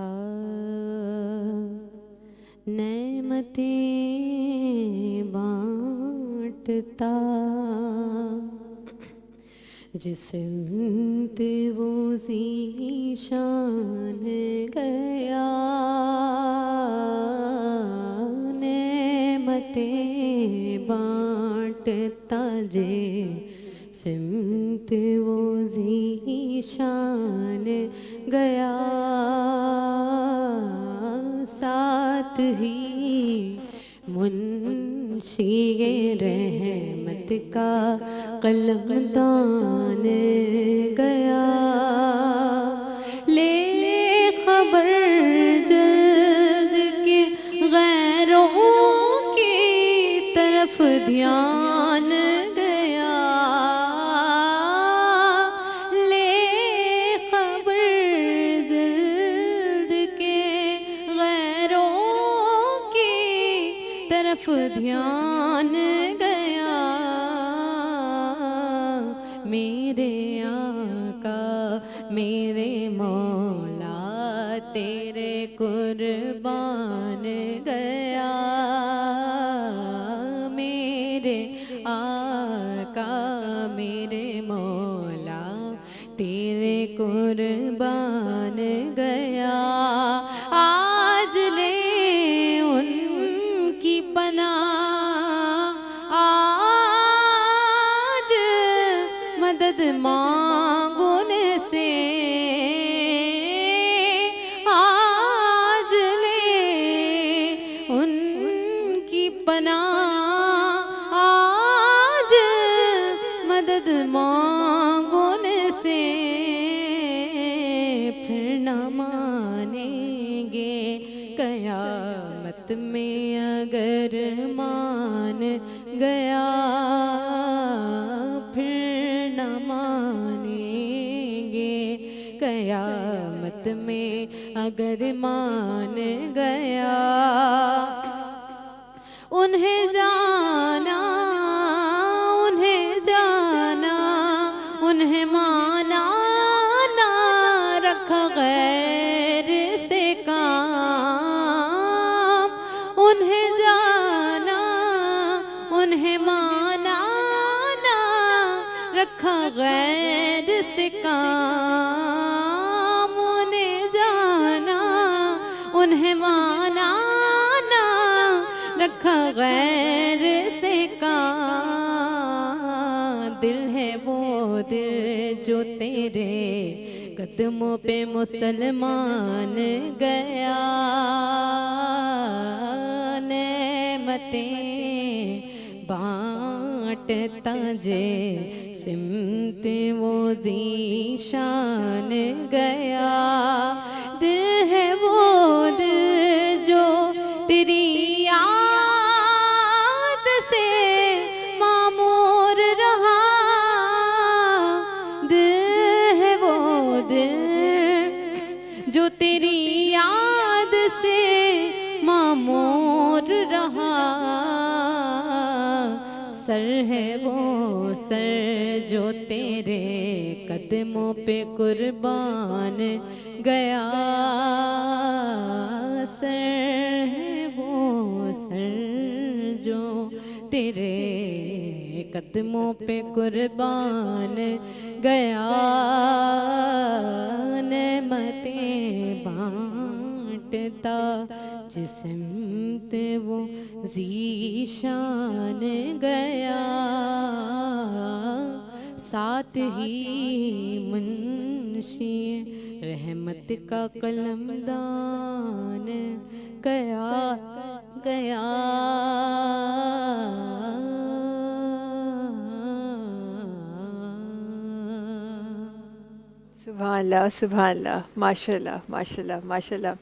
تھا نعمتیں بانٹتا، جس سمت وہ ذیشان گیا، نعمتیں بانٹتا جس سمت وہ ذیشان گیا، ساتھ ہی منشی رحمت کا قلم دان گیا، لے خبر جلد کے غیروں کی طرف دھیان گیا، لے خبر جلد کے غیروں کی طرف دھیان گیا، میرے آقا میرے مولا تیرے قربان گیا، میرے آقا میرے مولا تیرے قربان گیا، آج لے ان کی پناہ، آج مدد مانگو ان سے، آج لے ان کی پناہ، آج مدد مانگو ان سے، پھر نہ مانیں گے قیامت میں اگر مان گیا، پھر نہ مانیں گے قیامت میں اگر مان گیا، انہیں جانا انہیں جانا انہیں مانا نہ رکھا غیر سے کام، انہیں جانا انہیں مانا نہ رکھا غیر سے کام، انہیں جانا انہیں مانا نہ رکھا غیر سے کام، دل ہے وہ دل جو تیرے قدموں پہ مسلمان گیا، نعمتیں بانٹتا سمت وہ ذیشان گیا، دل ہے وہ دل جو تیری یاد سے معمور رہا، دل ہے وہ دل جو تیری یاد سے معمور رہا، سر ہے وہ سر جو تیرے قدموں پہ قربان گیا، سر ہے وہ سر جو تیرے قدموں پہ قربان گیا، نعمتیں بانٹتا جس سمت وہ ذیشان گیا، ساتھ ہی منشی رحمت کا قلم دان گیا گیا۔ سبحان اللہ، سبحان اللہ، ماشاء اللہ، ماشاء اللہ، ماشاء اللہ۔